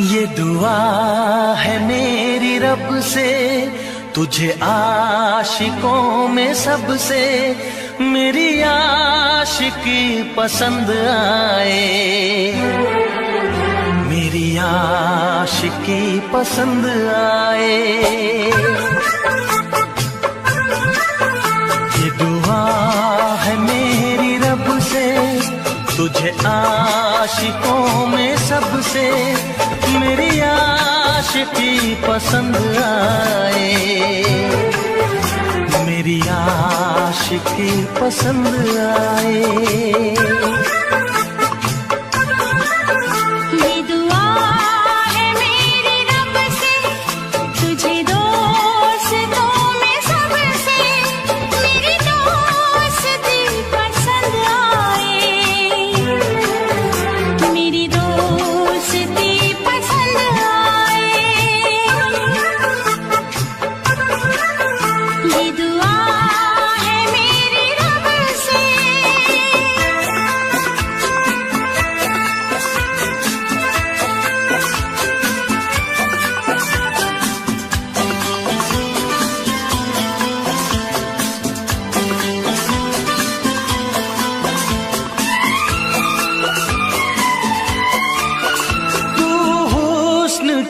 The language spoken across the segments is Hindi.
ये दुआ है मेरी रब से, तुझे आशिकों में सबसे मेरी आशिकी पसंद आए, मेरी आशिकी पसंद आए। ये दुआ है मेरी रब से, तुझे आशिकों में सबसे मेरी आशिकी पसंद आए, मेरी आशिकी पसंद आए।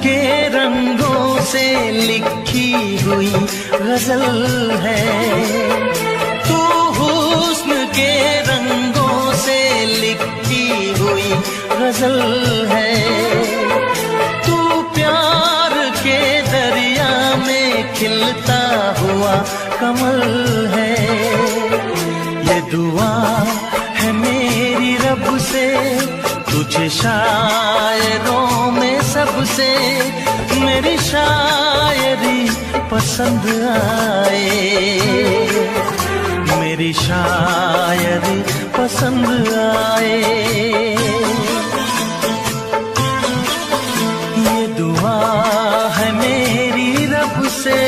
के रंगों से लिखी हुई गजल है, तू हुस्न के रंगों से लिखी हुई गजल है, तू प्यार के दरिया में खिलता हुआ कमल है। ये दुआ है मेरी रब से, तुझे शायरों में सबसे मेरी शायरी पसंद आए, मेरी शायरी पसंद आए। ये दुआ है मेरी रब से।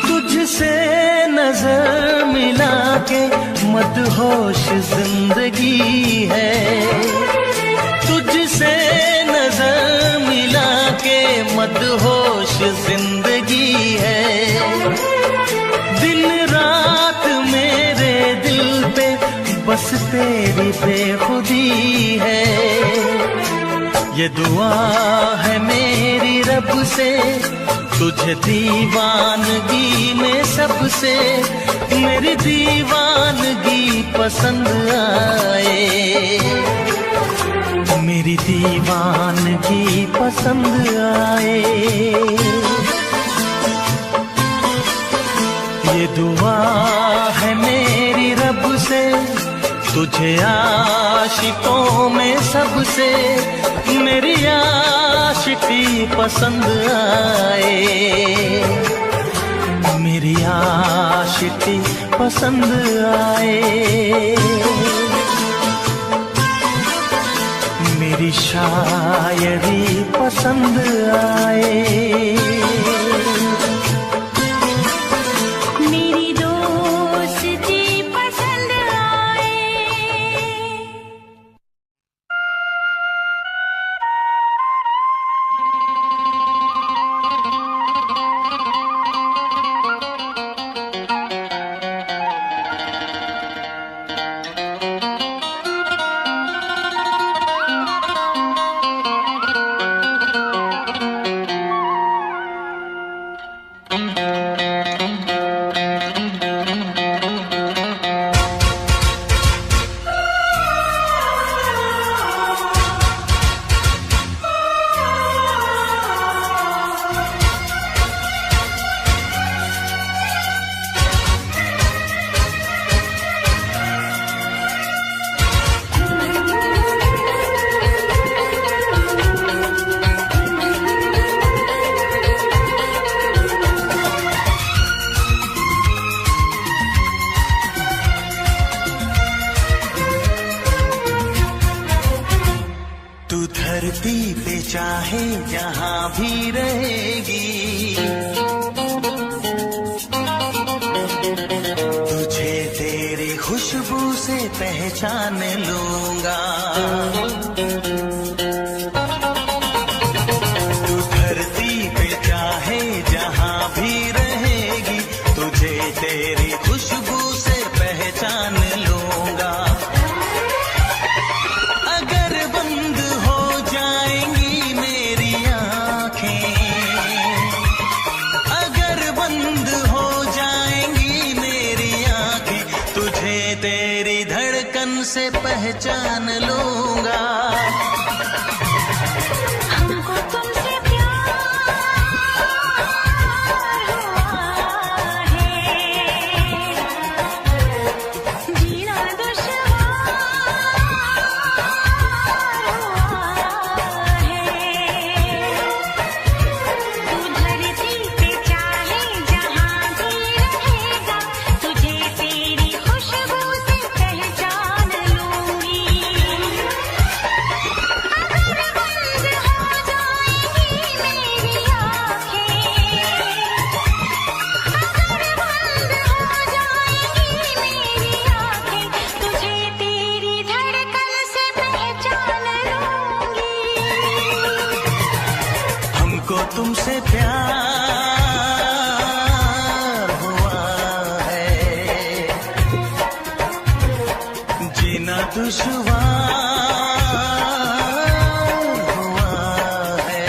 तुझसे नजर मिला के मदहोश जिंदगी है, तुझसे नजर मिला के मदहोश जिंदगी है। दिन रात मेरे दिल पे बस तेरी बेखुदी है। ये दुआ है मेरी रब से, तुझे दीवानगी में सबसे मेरी दीवानगी पसंद आए, मेरी दीवानगी पसंद आए। ये दुआ है मेरी रब से, तुझे आशिकों में सबसे मेरी आशिकी पसंद आए, मेरी आशिकी पसंद आए, मेरी शायरी पसंद आए, मेरी दोस्ती पसंद आए। धरती पे चाहे जहां भी रहेगी, तुझे तेरी खुशबू से पहचान लूंगा। तू धरती पे चाहे जहां भी रहेगी, तुझे तेरी खुशबू से पहचान लूंगा। अगर बंद हो जाएंगी मेरी आँखें, अगर बंद हो जाएंगी मेरी आँखें, तुझे तेरी धड़कन से पहचान लूंगा। हमको तुमसे प्यार हुआ है, जीना दुश्वार हुआ है। तू धरती पे चाहे जहां भी रहेगा, तुझे तेरी खुशबू से पहचान लूंगी। अगर बंद हो जाएंगी मेरी आँखें, अगर बंद हो जाएंगी मेरी आँखें, तुझे तेरी धड़कन से पहचान लूंगी। हमको तुमसे प्यार हुआ है, जीना दुश्वार हुआ है।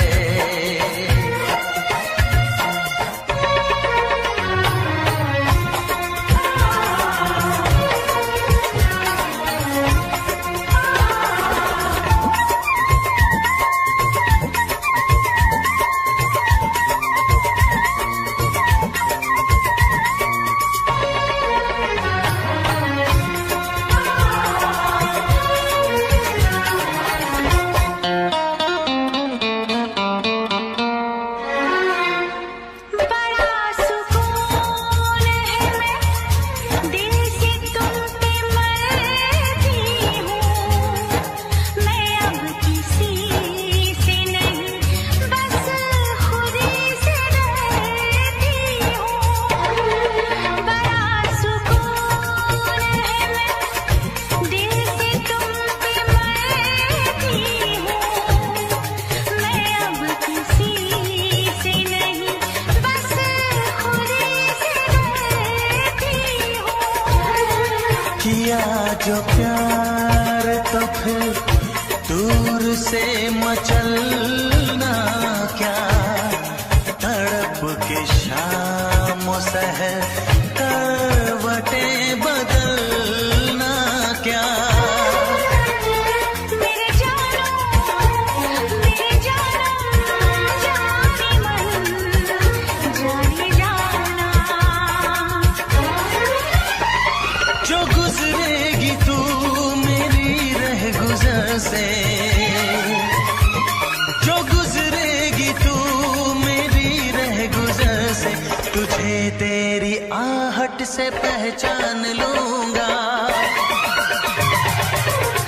बड़ा सुकून है, मैं दिल से तुम पे मरती हूँ। मैं अब किसी से नहीं, बस खुदी से डरती हूँ। बड़ा सुकून है, मैं दिल से तुम पे मरती हूँ। मैं अब किसी से नहीं, बस खुदी से डरती हूँ। किया जो प्यार तो फिर दूर से मचलना क्या, तड़प के शाम सहर करवटें बदलना क्या। मेरे जानो जाने मन जाने जाना। जो गुजरेगी तू से जो गुजरेगी तू मेरी रह गुजर से, तुझे तेरी आहट से पहचान लूंगा।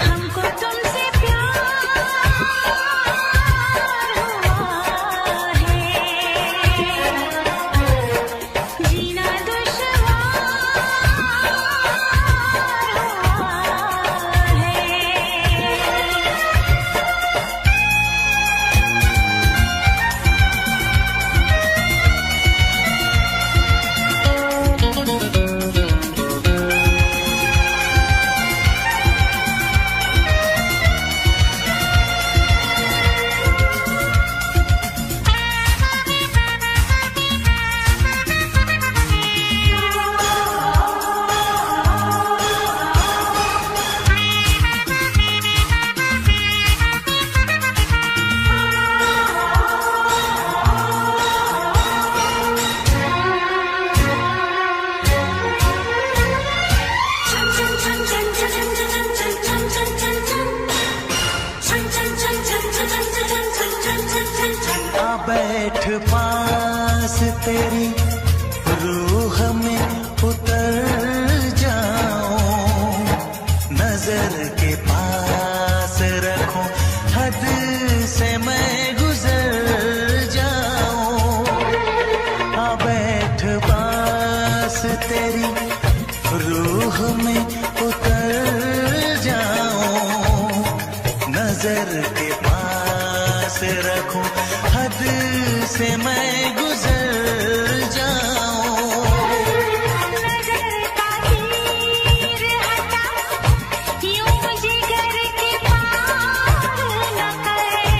हमको तुमसे प्यार हुआ है, जीना दुश्वार हुआ है। आ बैठ पास तेरी रूह में उतर जाऊं, नजर के पास रखूं, हद से मैं गुजर जाऊं। आ बैठ पास तेरी रूह में उतर जाऊं, नजर के पास रखूं, हद से मैं गुजर जाऊं। नजर का तीर हटा, यूं जिगर के पार न करे,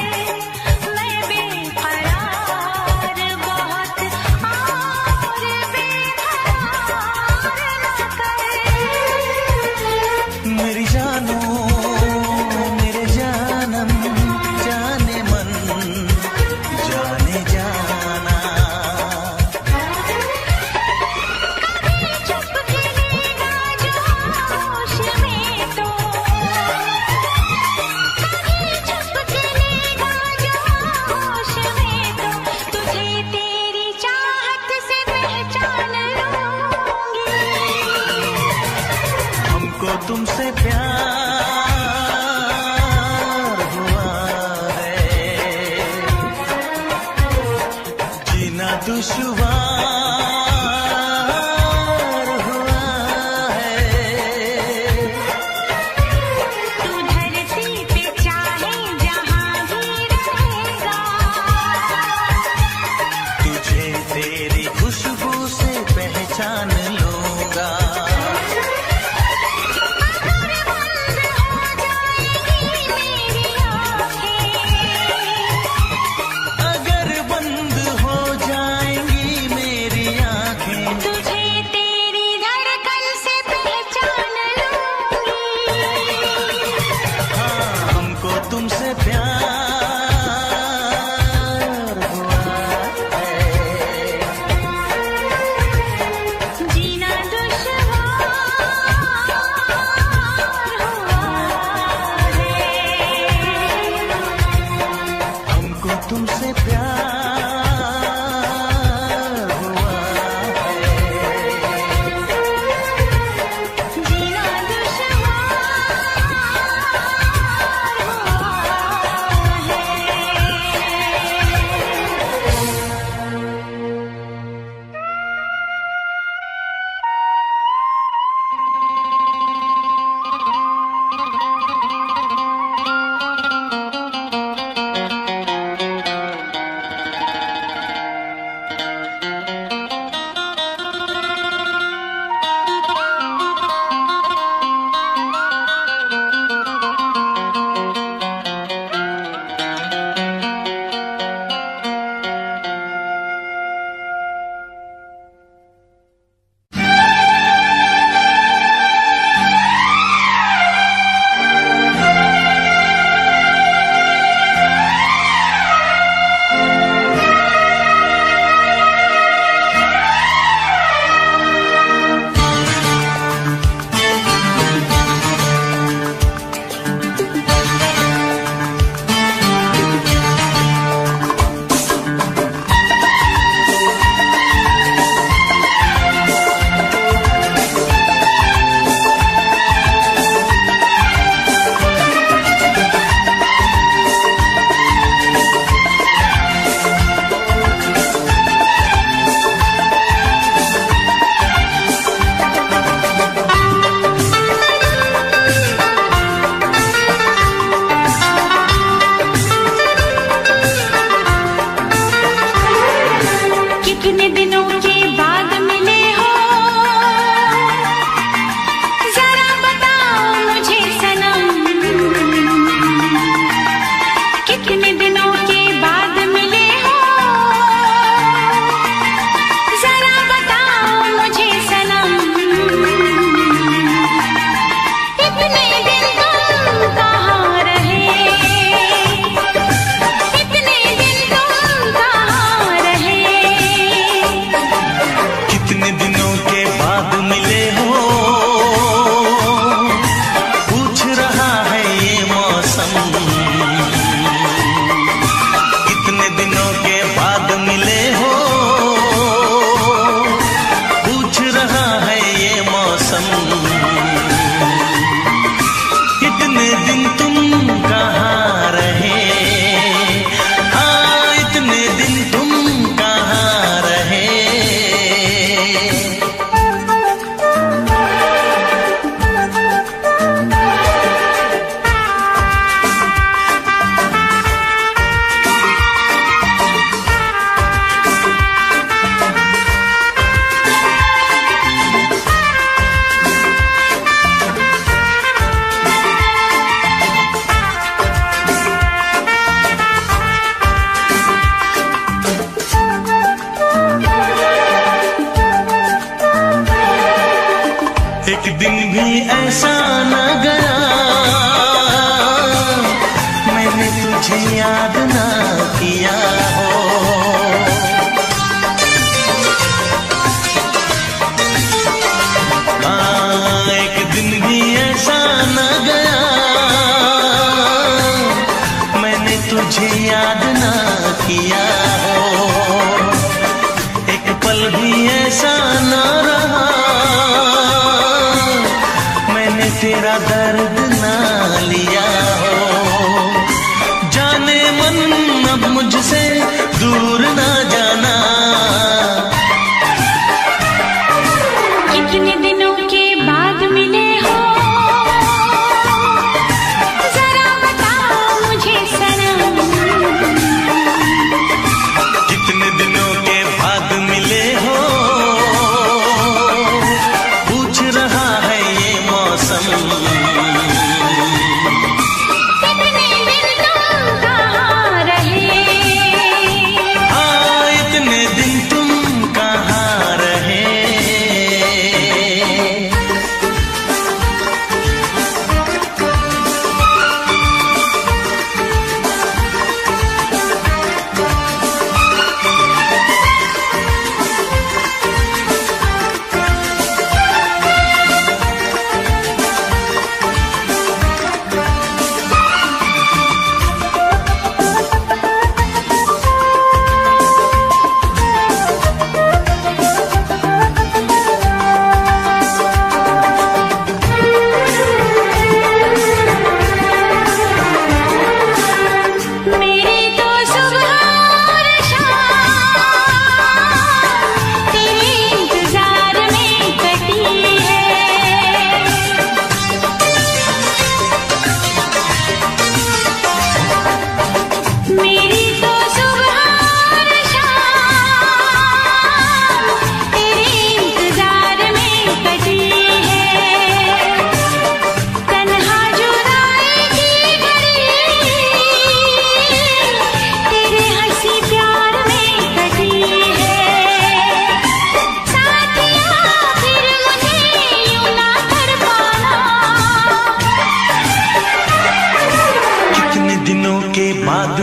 मैं बेकरार बहुत और बेकरार न करे। मेरी जानो मेरे जानम जाने मन जाने जाना, कभी चुप के लेगा जो होश में तो, कभी चुप के लेगा जो होश में तो, तुझे तेरी चाहत से पहचान लूंगी। हमको तुमसे प्यार हुआ है, जीना दुश्वार हुआ है। तू धरती पे चाहे जहां भी रहेगा, तुझे तेरी खुशबू से पहचान लूंगा। अगर बंद हो जाएंगी मेरी आँखें, अगर बंद हो जाएंगी मेरी आंखें, तुझे तेरी धड़कन से पहचान लूंगी। हाँ हमको तुमसे प्यार हुआ है, जीना दुश्वार हुआ है। हमको तुमसे प्यार हुआ है। जीना दुश्वार हुआ है।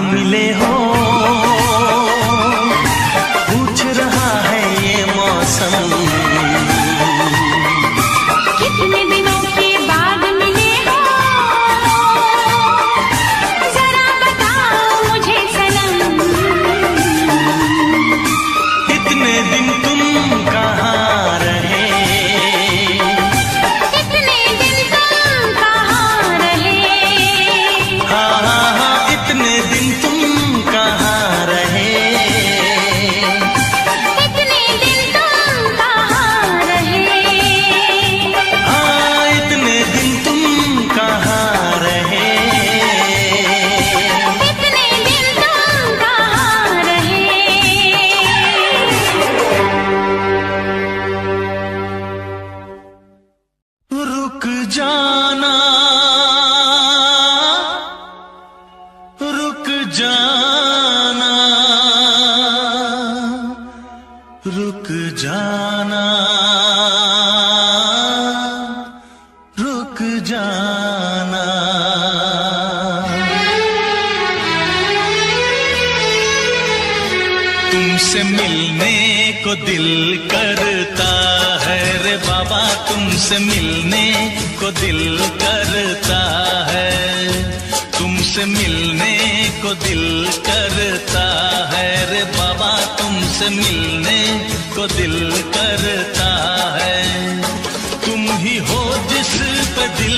मिले हो, पूछ रहा है ये मौसम। कितने दिनों के बाद मिले हो, जरा बताओ मुझे सनम। इतने दिन तुम कहाँ रहे, इतने दिन तुम कहाँ रहे। हाँ हाँ हाँ, इतने दिन तुम कहाँ रहे। इतने दिन तुम कहाँ रहे। हाँ, इतने दिन तुम कहाँ रहे। इतने दिन तुम कहाँ रहे। रुक जाना, रुक जाना, रुक जाना, रुक जाना। तुमसे मिलने को दिल करता है रे बाबा, तुमसे मिलने को दिल करता है। तुमसे मिलने को दिल करता है रे बाबा, तुमसे मिलने को दिल करता है। तुम ही हो जिस पे दिल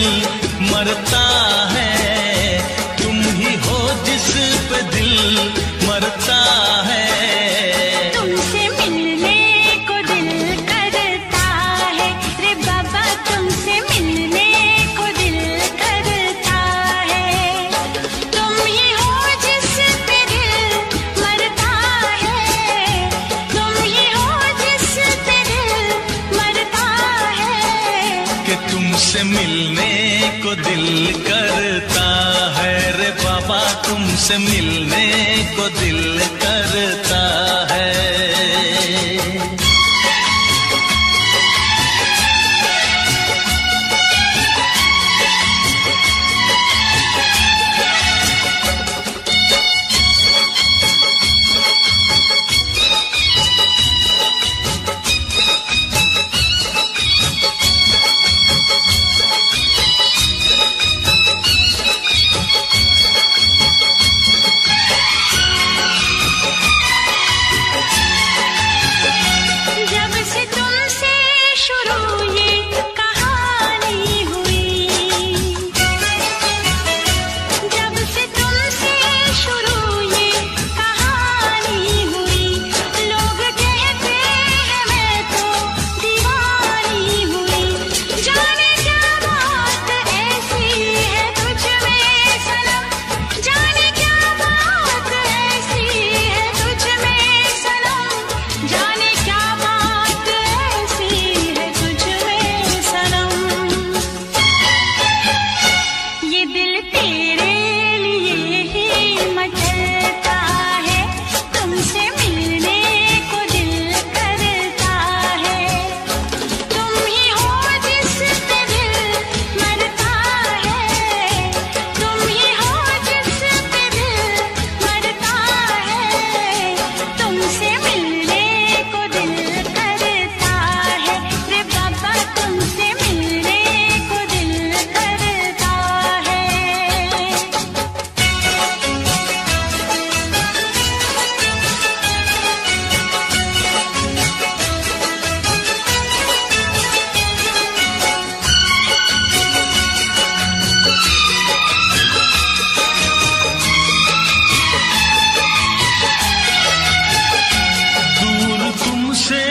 मरता है, तुम ही हो जिस पे दिल मरता है। तुमसे मिलने को दिल करता है रे बाबा, तुमसे मिलने को दिल करता है। तुम ही हो जिस पे दिल मरता है, तुम ही हो जिस पे दिल मरता है। कि तुमसे मिलने को दिल करता है रे बाबा, तुमसे मिलने को दिल करता है। जब से तुमसे शुरू ये कहानी हुई, जब से तुमसे शुरू ये कहानी हुई, लोग कहते हैं मैं तो दीवानी हुई। जाने क्या बात ऐसी है तुझ में सनम, जाने क्या बात ऐसी है तुझ में सनम, जाने क्या बात ऐसी है तुझ में सनम। ये दिल तेरे लिए ही मचलता है, तुमसे मिलने को दिल करता है। तुम ही हो जिस पे दिल मरता है, तुम ही हो जिस पे दिल मरता है। तुमसे मिलने को दिल करता है रे बाबा, तुमसे मिलने को दिल करता है। दूर तुमसे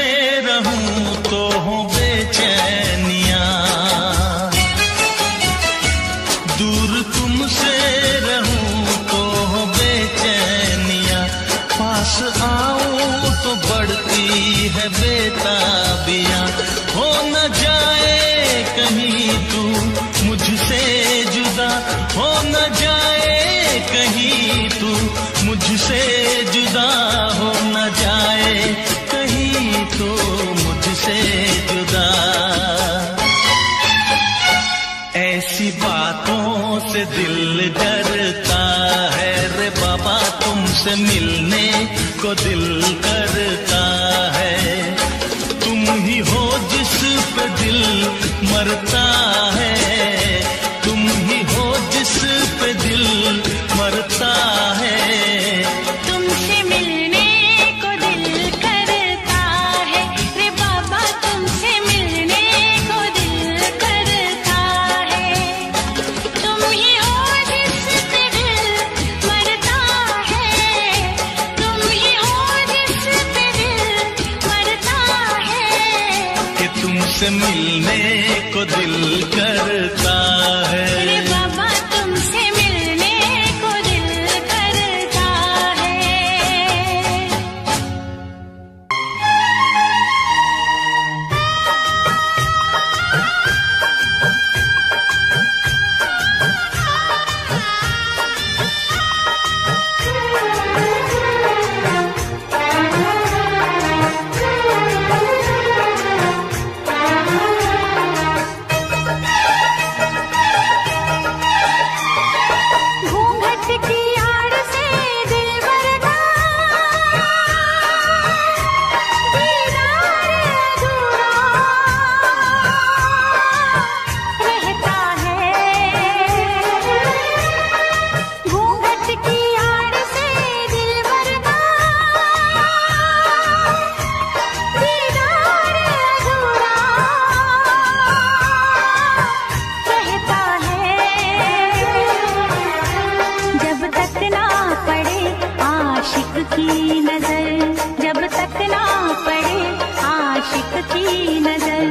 रहूं तो हो बेचैनियां, दूर तुमसे रहूं तो हो बेचैनियां। पास आऊं तो बढ़ती है बेताबियां। हो न जाए कहीं तू मुझसे जुदा, हो न जाए कहीं तू मुझसे जुदा, हो न जाए कहीं तो मुझसे जुदा। ऐसी बातों से दिल डरता है रे बाबा, तुमसे मिलने को दिल करता है। तुम ही हो जिस पे दिल मरता है, तुम ही हो जिस पे दिल मरता है। तुमसे मिलने को दिल करता है रे बाबा, तुमसे मिलने को दिल करता है। तुम ही हो जिस पे दिल मरता है, तुम ही हो जिस पे दिल मरता है। कि तुमसे मिलने को दिल करता है। रे बाबा तुमसे मिलने को दिल करता है। घूंघट की आड़ से दिलबर का दीदार अधूरा रहता है। घूंघट की आड़ से दिलबर का दीदार अधूरा रहता है। जब तक ना पड़े आशिक की नजर, जब तक ना पड़े आशिक की नजर,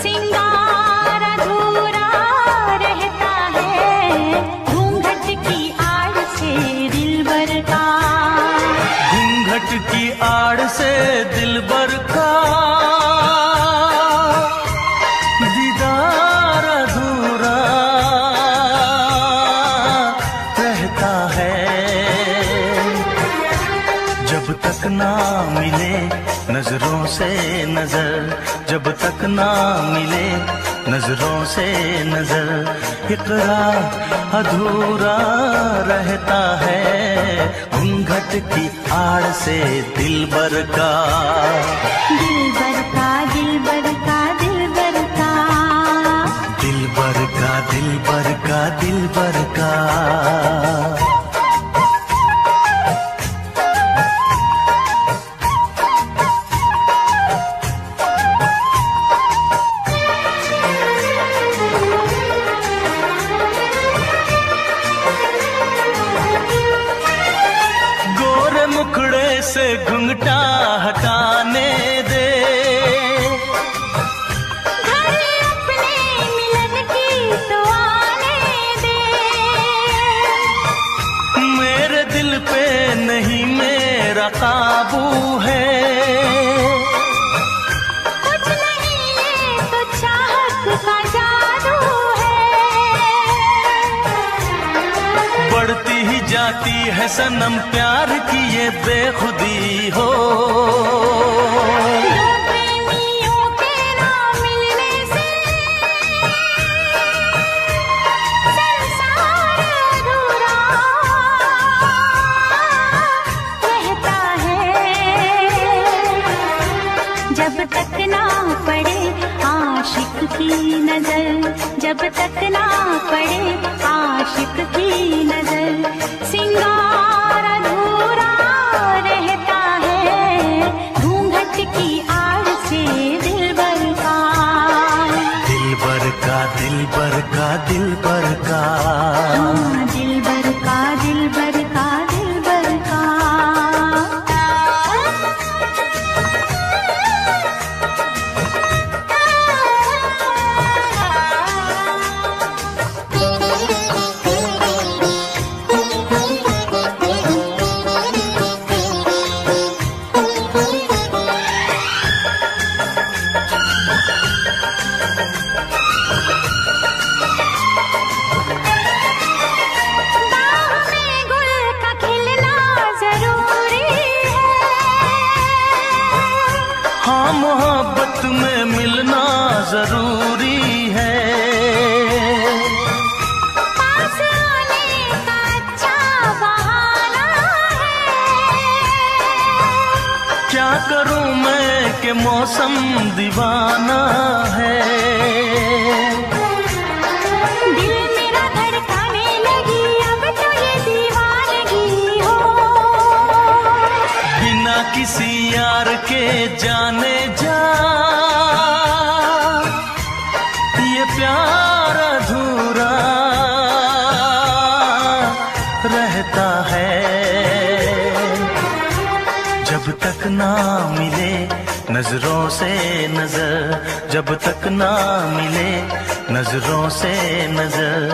सिंगार अधूरा रहता है। घूंघट की आड़ से दिलबर का, घूंघट की आड़ से दिलबर का दीदार अधूरा रहता है। जब तक ना मिले नजरों से नजर, जब तक ना मिले नजरों से नजर, इकरार अधूरा रहता है। घूंघट की आड़ से दिलबर का, दिलबर का, दिलबर का, दिलबर का। दिलबर का, दिलबर का, दिलबर का। गोरे मुखड़े से घुंघटा हटाने दे, घर अपने मिलन की तो आने दे। मेरे दिल पे नहीं मेरा काबू है। कुछ नहीं ये तो चाहत का जादू है। बढ़ती ही जाती है सनम प्यार की ये बेखुदी हो। दो प्रेमियों के ना मिलने से संसार अधूरा रहता है। जब तक ना पड़े आशिक की नजर, जब तक ना पड़े आशिक की नजर, सिंगार अधूरा रहता है। घूंघट की आड़ से दिलबर का, दिलबर का, दिलबर का, दिलबर का। हाँ, दिलबर का, दिलबर का, दिलबर का। के मौसम दीवाना है। दिल मेरा धड़काने लगी अब तो ये दीवानगी हो। बिना किसी यार के जाने जा ये प्यार अधूरा रहता है। जब तक ना मिले नजरों से नजर, जब तक ना मिले नजरों से नजर,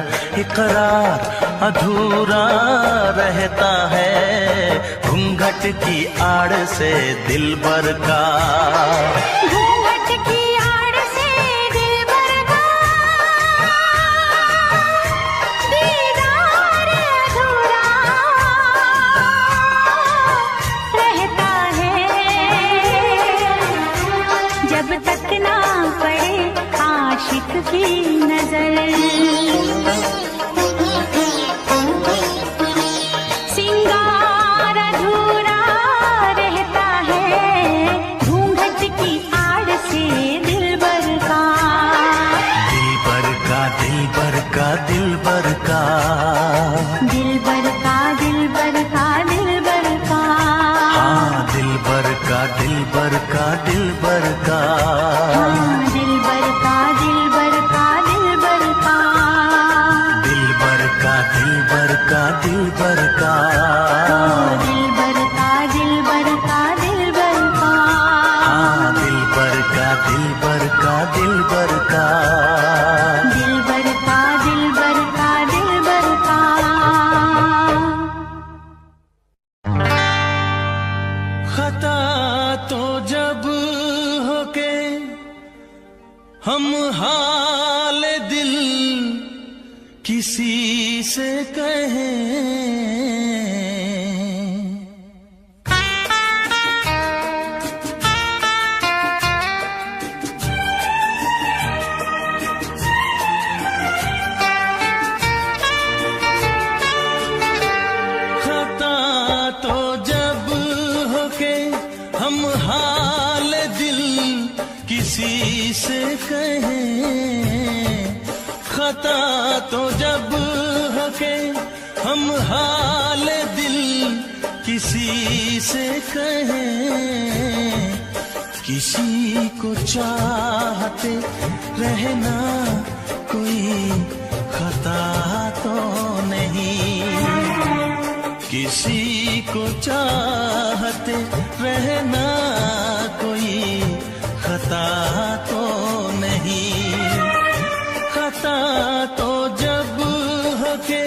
इकरार अधूरा रहता है। घूंघट की आड़ से दिलबर का, घूंघट की आड़ से दिलबर का दीदार अधूरा रहता है। जब तक ना पड़े आशिक की नजर, सिंगार अधूरा रहता है। घूंघट की आड़ से दिलबर का, दिलबर का, दिलबर का, दिलबर का, दिलबर का, दिलबर का, दिलबर का। हाँ दिलबर का, दिलबर का, दिलबर का, हाँ, दिलबर का, दिलबर का, दिलबर का। दिलबर का, दिलबर का, दिलबर का, हाँ, दिलबर का, दिलबर का, दिलबर का। हाँ दिलबर का, दिलबर का, दिलबर का। दिलबर का, दिलबर का, दिलबर का। खता तो जब होके हम हाल दिल किसी से कहें, खता तो जब होके हम हाल दिल किसी से कहें, खता तो जब होके हम हाल दिल किसी से कहें, किसी को चाहते रहना कोई खता तो नहीं, किसी को चाहते रहना कोई खता तो नहीं। खता तो जब होके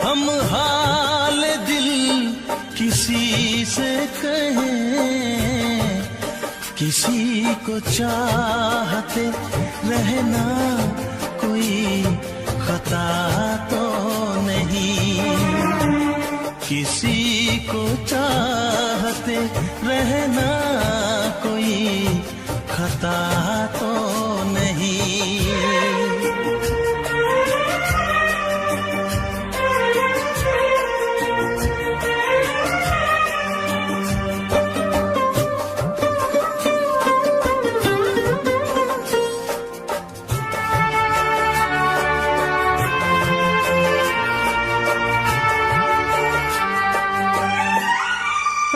हम हाल दिल किसी से कहें, किसी को चाहते रहना कोई खता तो नहीं, किसी को चाहते रहना कोई खता तो नहीं।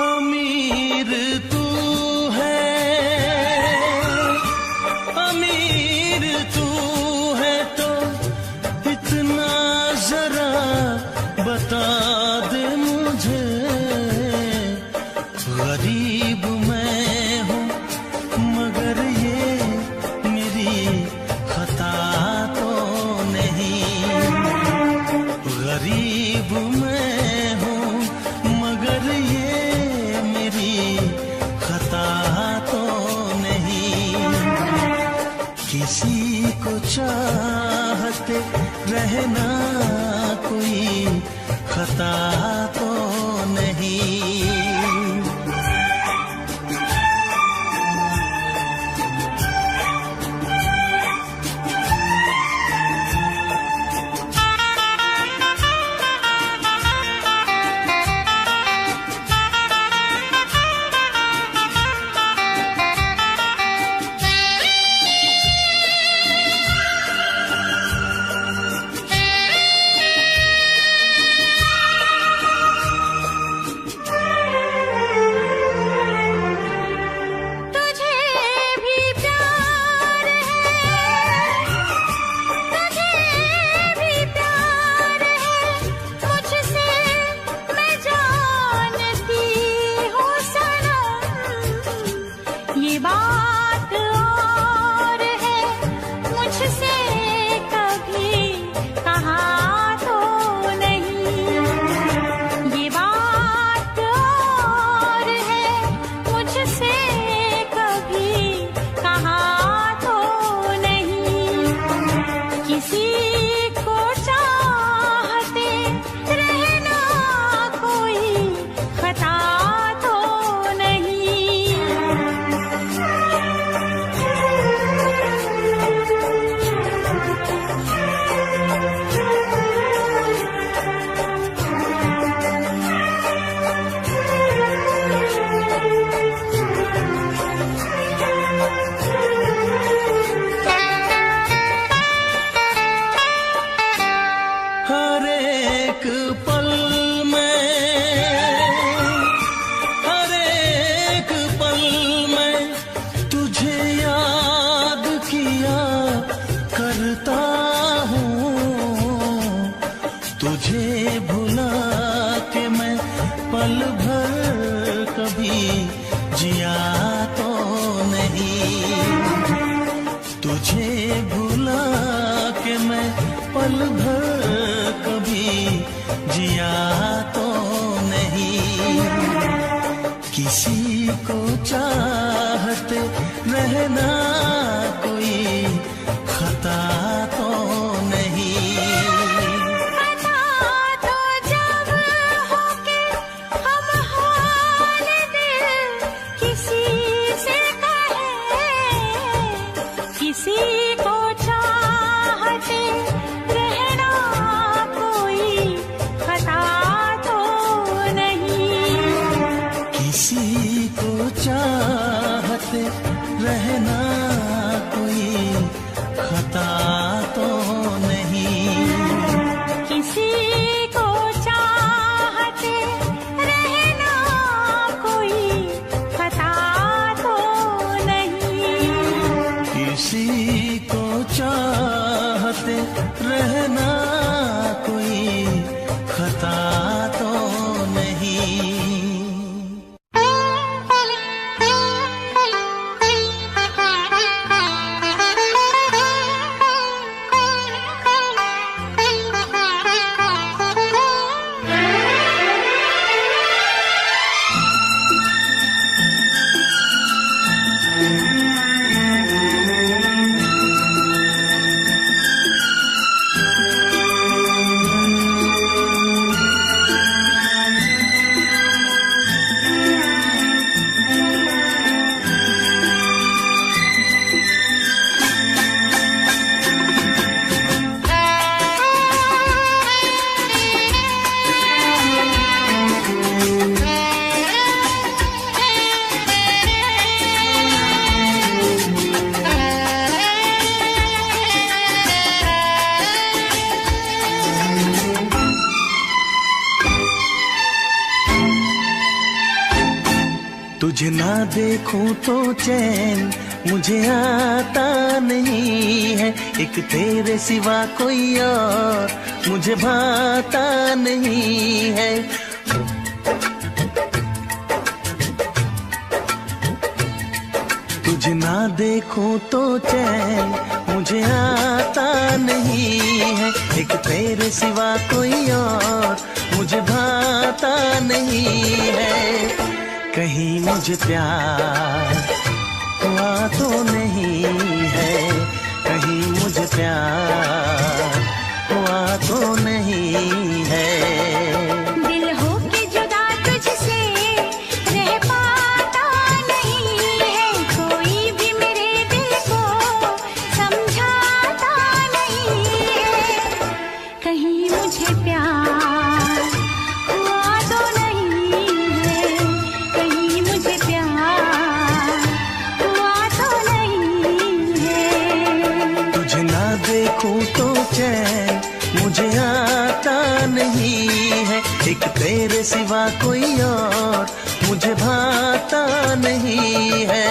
अमीर तू है, अमीर तू है तो इतना जरा बता दे मुझे, गरीब मैं हूँ मगर ये मेरी खता तो नहीं, गरीब मैं हूँ मगर ये खता तो नहीं, किसी को चाहते रहना कोई खता तो नहीं। एक पल में, हर एक पल में तुझे याद किया करता हूँ। तुझे भुला के मैं पल भर कभी जिया तो नहीं। तुझे भुला के मैं पल भर कभी जिया तो नहीं। किसी को चाहते रहना कोई खता तो नहीं। खता तो जब हो के हम हाल दिल किसी से कहे, किसी को चाहते रहना कोई खता तो नहीं। किसी को चाहते रहना कोई खता तो नहीं। किसी को चाहते रहना कोई खता तो नहीं। किसी को चाहते रहना कोई खता तो नहीं। तुझे ना देखूं तो चैन मुझे आता नहीं है। एक तेरे सिवा कोई और मुझे भाता नहीं है। तुझे ना देखूं तो चैन मुझे आता नहीं है। एक तेरे सिवा कोई और मुझे भाता नहीं है। कहीं मुझे प्यार हुआ तो नहीं है। कहीं मुझे प्यार हुआ तो नहीं है। दिल हो के जुदा तुझसे रह पाता नहीं है। कोई भी मेरे दिल को समझाता नहीं है। कहीं मुझे प्यार हुआ तो नहीं है। कहीं मुझे प्यार हुआ तो नहीं है। तुझे ना देखूं तो चैन मुझे आता नहीं है। एक तेरे सिवा कोई और मुझे भाता नहीं है।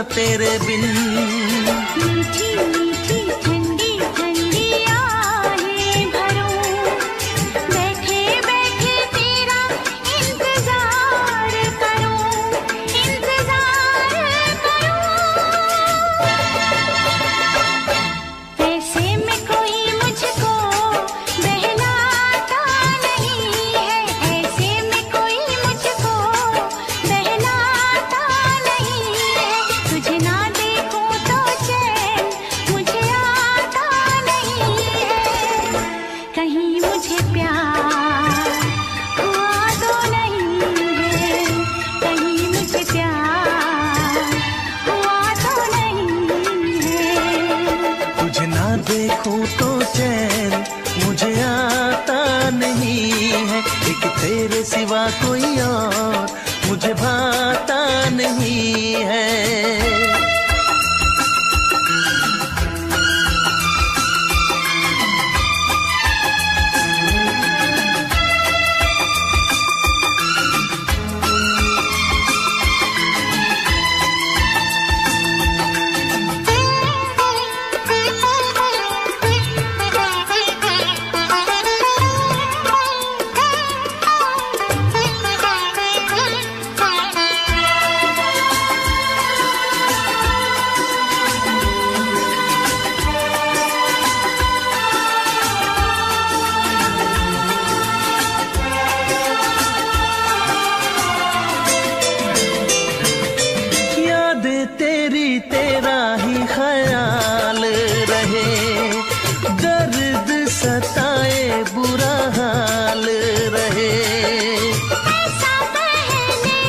तेरे बिन। मीठी मीठी ठंडी ठंडी आहें भरूं, बैठे एक तेरे सिवा कोई और मुझे भाता नहीं है। तेरा ही ख्याल रहे, दर्द सताए बुरा हाल रहे। ऐसा पहले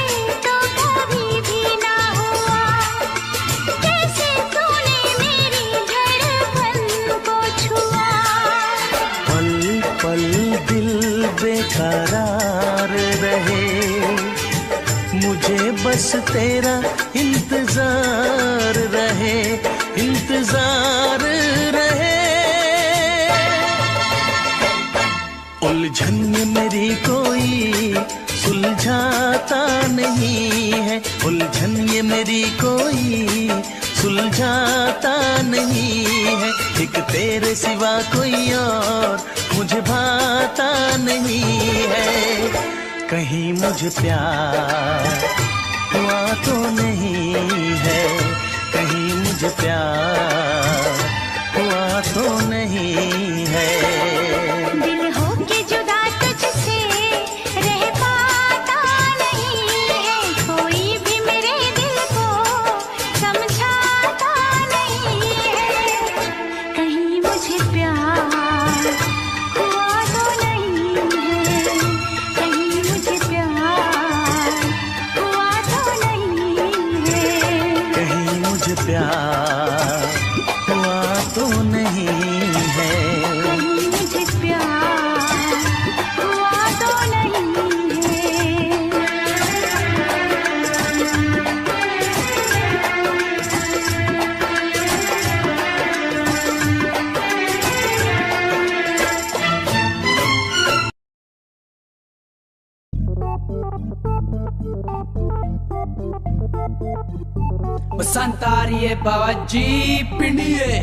तो कभी भी ना हुआ, कैसे तूने मेरी धड़कन को छुआ। पल पल दिल बेकरार रहे, मुझे बस तेरा इंतजार रहे, इंतजार रहे। उलझन ये मेरी कोई सुलझाता नहीं है, उलझन ये मेरी कोई सुलझाता नहीं है। एक तेरे सिवा कोई और मुझे भाता नहीं है। कहीं मुझे प्यार हुआ तो नहीं है, कहीं मुझे प्यार हुआ तो नहीं है। दिल हो के जुदा तुझसे रह पाता नहीं है, कोई भी मेरे दिल को समझाता नहीं है। कहीं मुझे प्यार हुआ तो नहीं है, कहीं मुझे प्यार हुआ तो नहीं है। कहीं मुझे प्यार हुआ तो नहीं है, कहीं मुझे प्यार हुआ तो नहीं है। बसंत आ रही है बाबाजी पिंडिये।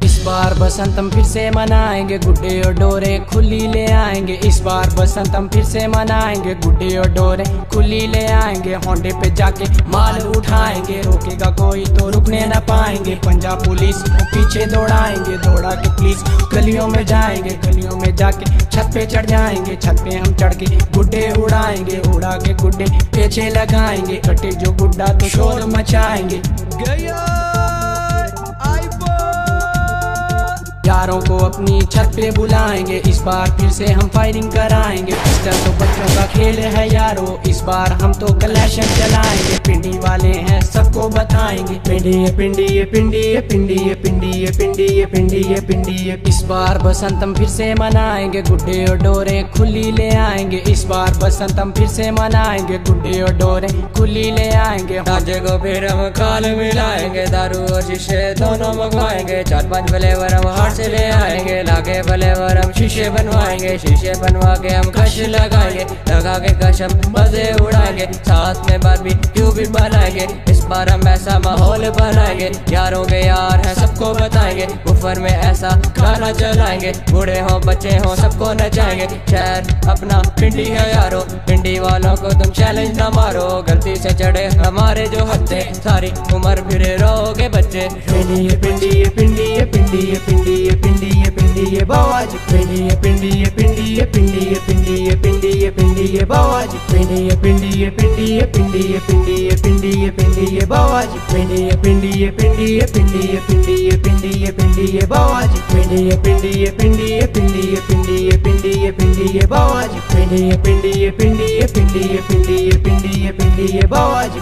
इस बार बसंत हम फिर से मनाएंगे, गुड्डे और डोरे खुली ले आएंगे। इस बार बसंत हम फिर से मनाएंगे, गुड्डे और डोरे खुली ले आएंगे। होंडे पे जाके माल उठाएंगे, रोकेगा कोई तो रुकने न पाएंगे। पंजाब पुलिस को पीछे दौड़ाएंगे, दौड़ा के पुलिस गलियों में जाएंगे। गलियों में जाके छत पे चढ़ जाएंगे, छत पे हम चढ़ के गुड्डे उड़ाएंगे। उड़ा के गुड्डे पीछे लगाएंगे, कटे जो गुड्डा तो शोर मचाएंगे। यारों को अपनी छत पे बुलाएंगे, इस बार फिर से हम फायरिंग कराएंगे। पिस्टल तो बच्चों का खेल है यारो, इस बार हम तो कलेक्शन चलाएंगे। पिंडी वाले हैं सबको बताएंगे, पिंडी पिंडी पिंडी पिंडी पिंडी पिंडी पिंडी पिंडी। इस बार बसंत हम फिर से मनाएंगे, गुड्डे और डोरे खुली ले आएंगे। इस बार बसंत हम फिर से मनाएंगे, गुड्डे और डोरे खुली ले आएंगे। राजे को फिर हम काल मिलाएंगे, दारू और शीशे दोनों मंगवाएंगे। 4-5 फ्लेवर हम हाथ से ले आएंगे, लागे फ्लेवर हम शीशे बनवाएंगे। शीशे बनवा के हम कश लगाएंगे, लगा के कश हम मजे उड़ाएंगे। साथ में बारबेक्यू भी बनाएंगे, इस बार हम ऐसा माहौल बनाएंगे। यारों के यार हैं सबको बताएंगे, बुफर में ऐसा गाना चलाएंगे। बूढ़े हो बच्चे हो सबको नचाएंगे। शहर अपना पिंडी है यारो, पिंडी वालों को तुम चैलेंज ना मारो। गलती से चढ़े हमारे जो हत्थे, सारी उम्र फिर रहोगे बच्चे। पिंडी पिंडी पिंडी पिंडी पिंडी पिंडी पिंडी बाबाजी, पिंडी पिंडी पिंडी पिंडी पिंडी पिंडी पिंडी बाबाजी, पिंडी पिंडी पिंडी पिंडी पिंडी पिंडी पिंडी बाबाजी, पिंडी पिंडी पिंडी पिंडी पिंडी पिंडी पिंडी बाबाजी, पिंडी पिंडी पिंडी पिंडी पिंडी पिंडी पिंडी बाबाजी, पिंडी पिंडी पिंडी पिंडी पिंडी पिंडी पिंडी बाबाजी।